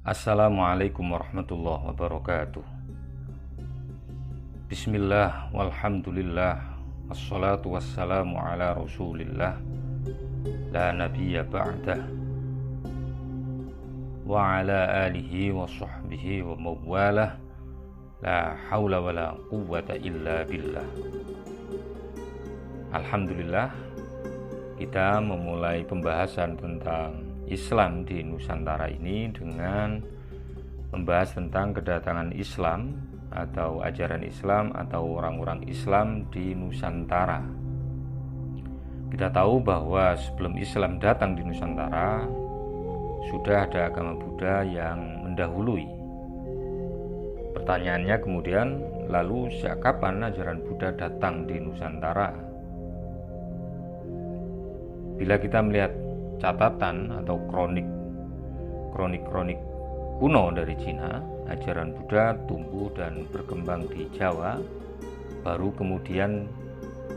Assalamualaikum warahmatullahi wabarakatuh. Bismillah walhamdulillah, wassalatu wassalamu ala rasulillah, la nabiyya ba'dah, wa ala alihi wa sahbihi wa mawalah, la hawla wa la quwwata illa billah. Alhamdulillah, kita memulai pembahasan tentang Islam di Nusantara ini dengan membahas tentang kedatangan Islam atau ajaran Islam atau orang-orang Islam di Nusantara. Kita tahu bahwa sebelum Islam datang di Nusantara sudah ada agama Buddha yang mendahului. Pertanyaannya kemudian, lalu sejak kapan ajaran Buddha datang di Nusantara? Bila kita melihat catatan atau kronik kuno dari Cina, ajaran Buddha tumbuh dan berkembang di Jawa, baru kemudian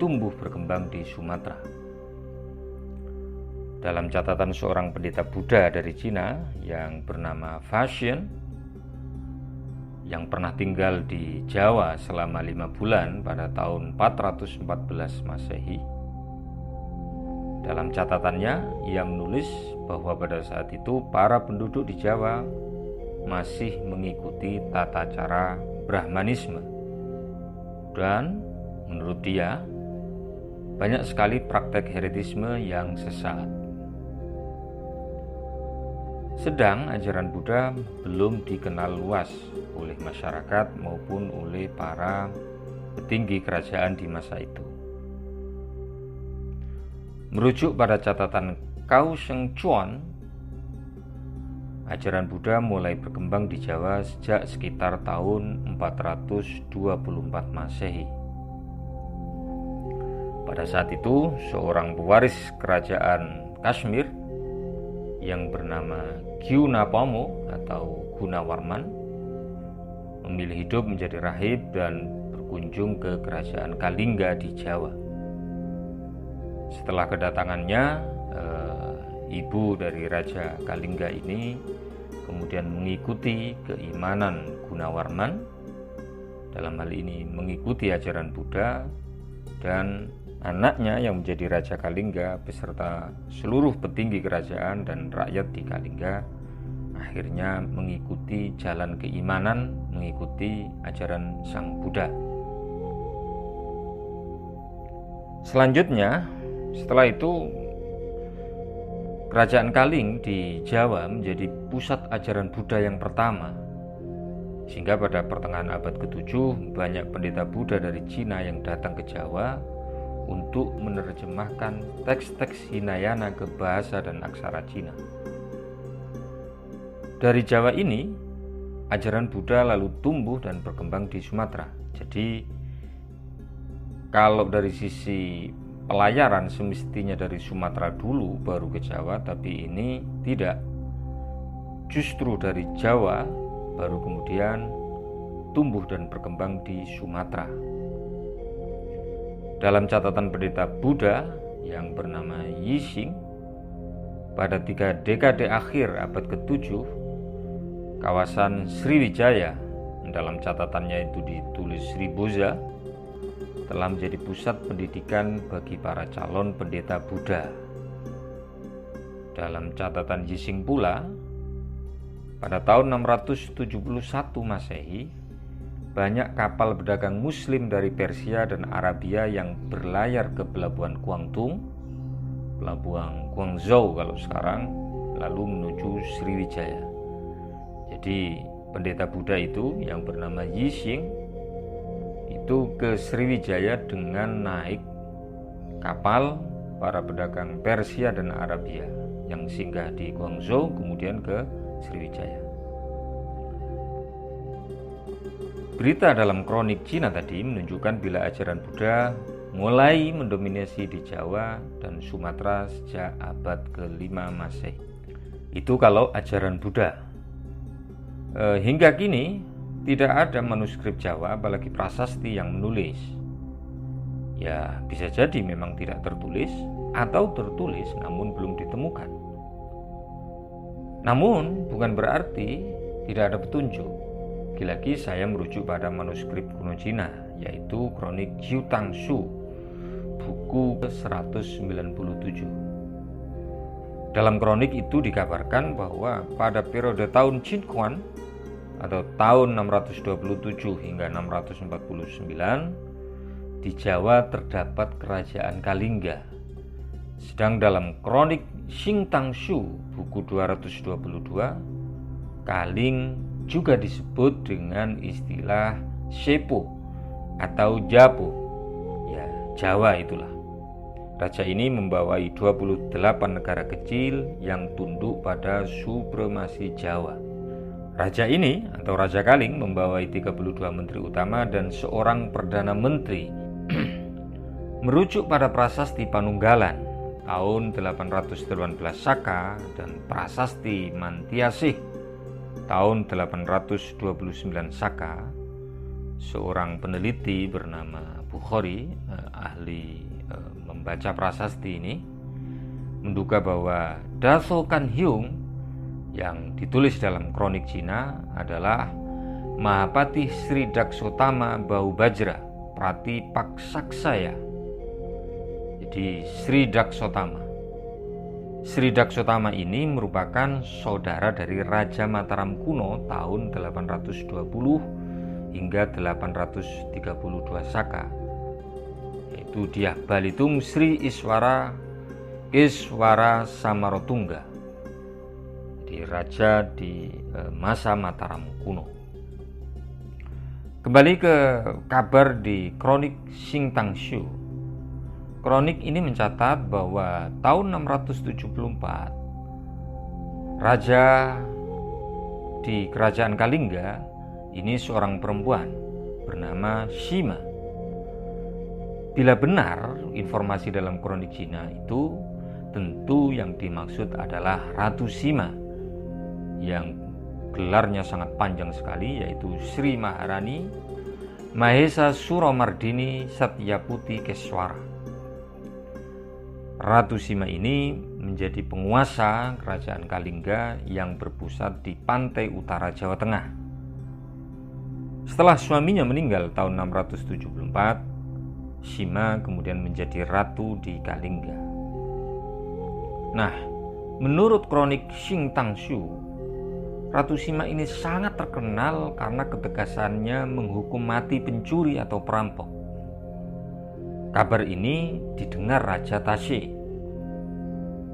tumbuh berkembang di Sumatera. Dalam catatan seorang pendeta Buddha dari Cina yang bernama Faxian, yang pernah tinggal di Jawa selama 5 bulan pada tahun 414 Masehi, dalam catatannya, ia menulis bahwa pada saat itu para penduduk di Jawa masih mengikuti tata cara Brahmanisme. Dan menurut dia, banyak sekali praktek heretisme yang sesat. Sedang ajaran Buddha belum dikenal luas oleh masyarakat maupun oleh para petinggi kerajaan di masa itu. Merujuk pada catatan Cao Sheng Chuan, ajaran Buddha mulai berkembang di Jawa sejak sekitar tahun 424 Masehi. Pada saat itu, seorang pewaris kerajaan Kashmir yang bernama Gyunapamo atau Gunawarman memilih hidup menjadi rahib dan berkunjung ke kerajaan Kalingga di Jawa. Setelah kedatangannya, ibu dari Raja Kalingga ini kemudian mengikuti keimanan Gunawarman, dalam hal ini mengikuti ajaran Buddha, dan anaknya yang menjadi Raja Kalingga beserta seluruh petinggi kerajaan dan rakyat di Kalingga akhirnya mengikuti jalan keimanan, mengikuti ajaran Sang Buddha. Selanjutnya, setelah itu, Kerajaan Kaling di Jawa menjadi pusat ajaran Buddha yang pertama, sehingga pada pertengahan abad ke-7 banyak pendeta Buddha dari Cina yang datang ke Jawa untuk menerjemahkan teks-teks Hinayana ke bahasa dan aksara Cina. Dari Jawa ini, ajaran Buddha lalu tumbuh dan berkembang di Sumatera. Jadi, kalau dari sisi pelayaran semestinya dari Sumatera dulu baru ke Jawa, tapi ini tidak. Justru dari Jawa baru kemudian tumbuh dan berkembang di Sumatera. Dalam catatan pendeta Buddha yang bernama Yixing, pada 3 dekade akhir abad ke-7, kawasan Sriwijaya, dalam catatannya itu ditulis Sriboza, telah menjadi pusat pendidikan bagi para calon pendeta Buddha. Dalam catatan Yixing pula, pada tahun 671 Masehi, banyak kapal berdagang Muslim dari Persia dan Arabia yang berlayar ke pelabuhan Guangdong, pelabuhan Guangzhou kalau sekarang, lalu menuju Sriwijaya. Jadi pendeta Buddha itu yang bernama Yixing itu ke Sriwijaya dengan naik kapal para pedagang Persia dan Arabia yang singgah di Guangzhou kemudian ke Sriwijaya. Berita dalam kronik Cina tadi menunjukkan bila ajaran Buddha mulai mendominasi di Jawa dan Sumatera sejak abad ke-5 Masehi. Itu kalau ajaran Buddha. Hingga kini tidak ada manuskrip Jawa apalagi prasasti yang menulis. Ya, bisa jadi memang tidak tertulis atau tertulis namun belum ditemukan. Namun bukan berarti tidak ada petunjuk. Lagi-lagi saya merujuk pada manuskrip kuno Cina, yaitu Kronik Xiu Tang Shu, buku ke-197. Dalam kronik itu dikabarkan bahwa pada periode tahun Qin Huan atau tahun 627 hingga 649 di Jawa terdapat kerajaan Kalingga. Sedang dalam kronik Xing Tang Shu buku 222, Kaling juga disebut dengan istilah Shepo atau Japo. Ya, Jawa itulah. Raja ini membawai 28 negara kecil yang tunduk pada supremasi Jawa. Raja ini atau Raja Kaling membawai 32 menteri utama dan seorang perdana menteri. Merujuk pada prasasti Panunggalan tahun 818 Saka dan prasasti Mantiasih tahun 829 Saka, seorang peneliti bernama Bukhari, ahli membaca prasasti ini, menduga bahwa Daso Kan Hyung yang ditulis dalam kronik Cina adalah Mahapati Sri Daksotama Bau Bajra Prati Paksaksaya. Jadi Sri Daksotama ini merupakan saudara dari Raja Mataram kuno tahun 820 hingga 832 Saka, yaitu dia Balitung Sri Iswara Samarotungga, jadi raja di masa Mataram kuno. Kembali ke kabar di kronik Xing Tang Shu. Kronik ini mencatat bahwa tahun 674 raja di kerajaan Kalingga ini seorang perempuan bernama Shima. Bila benar informasi dalam kronik Cina itu, tentu yang dimaksud adalah Ratu Sima yang gelarnya sangat panjang sekali, yaitu Sri Maharani Mahesa Suramardini Satyaputi Keswara. Ratu Sima ini menjadi penguasa kerajaan Kalingga yang berpusat di pantai utara Jawa Tengah. Setelah suaminya meninggal tahun 674, Sima kemudian menjadi ratu di Kalingga. Nah, menurut kronik Xing Tang Shu, Ratu Sima ini sangat terkenal karena ketegasannya menghukum mati pencuri atau perampok. Kabar ini didengar Raja Tashi,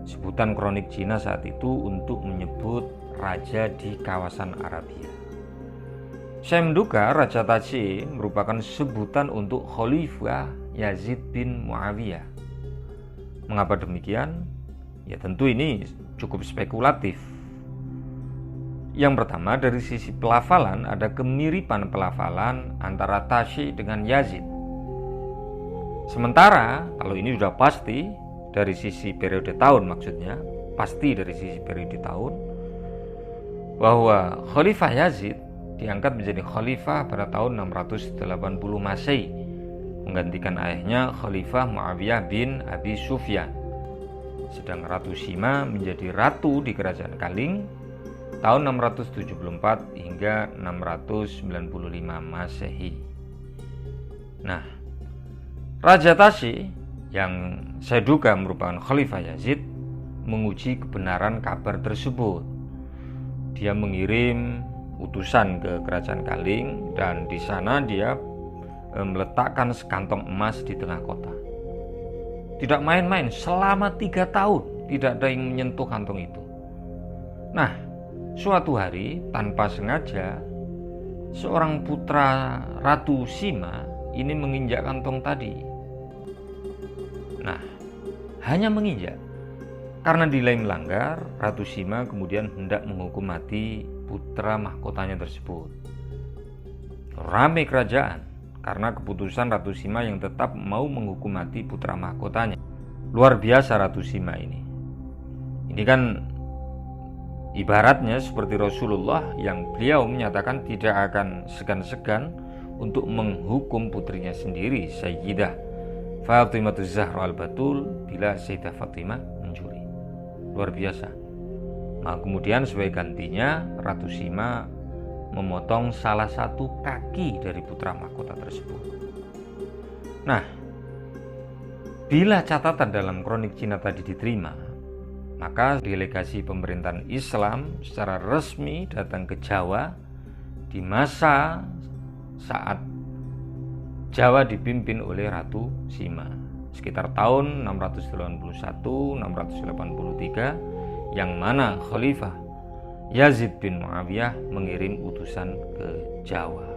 sebutan kronik Cina saat itu untuk menyebut raja di kawasan Arabia. Saya menduga Raja Tashi merupakan sebutan untuk Khalifah Yazid bin Muawiyah. Mengapa demikian? Ya tentu ini cukup spekulatif. Yang pertama, dari sisi pelafalan ada kemiripan pelafalan antara Tashi dengan Yazid. Sementara kalau ini sudah pasti dari sisi periode tahun, maksudnya pasti dari sisi periode tahun, bahwa Khalifah Yazid diangkat menjadi khalifah pada tahun 680 Masehi, menggantikan ayahnya Khalifah Muawiyah bin Abi Sufyan. Sedang Ratu Sima menjadi ratu di kerajaan Kaling tahun 674 hingga 695 Masehi. Nah, Raja Tashi yang saya duga merupakan Khalifah Yazid menguji kebenaran kabar tersebut. Dia mengirim utusan ke kerajaan Kaling dan di sana dia meletakkan sekantong emas di tengah kota. Tidak main-main, selama 3 tahun tidak ada yang menyentuh kantong itu. Nah, suatu hari tanpa sengaja seorang putra Ratu Sima ini menginjak kantong tadi. Nah, hanya menginjak. Karena dinilai melanggar, Ratu Sima kemudian hendak menghukum mati putra mahkotanya tersebut. Ramai kerajaan karena keputusan Ratu Sima yang tetap mau menghukum mati putra mahkotanya. Luar biasa Ratu Sima ini. Ini kan ibaratnya seperti Rasulullah yang beliau menyatakan tidak akan segan-segan untuk menghukum putrinya sendiri, Sayyidah Fatimah Zahra al-Batul, bila Sayyidah Fatimah mencuri. Luar biasa. Nah, kemudian sebagai gantinya Ratu Sima memotong salah satu kaki dari putra mahkota tersebut. Nah, bila catatan dalam kronik Cina tadi diterima, maka delegasi pemerintahan Islam secara resmi datang ke Jawa di masa saat Jawa dipimpin oleh Ratu Sima sekitar tahun 681-683, yang mana Khalifah Yazid bin Muawiyah mengirim utusan ke Jawa.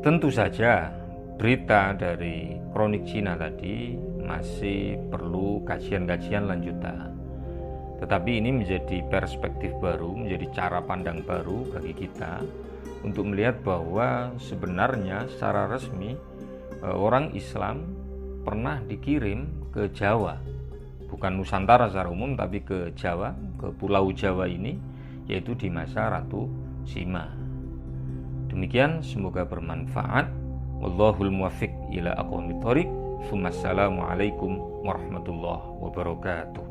Tentu saja berita dari kronik Cina tadi masih perlu kajian-kajian lanjutan. Tetapi ini menjadi perspektif baru, menjadi cara pandang baru bagi kita untuk melihat bahwa sebenarnya secara resmi orang Islam pernah dikirim ke Jawa, bukan Nusantara secara umum, tapi ke Jawa, ke Pulau Jawa ini, yaitu di masa Ratu Sima. Demikian, semoga bermanfaat. Wallahul muwaffiq ila aqwamit thoriq. Wassalamualaikum warahmatullahi wabarakatuh.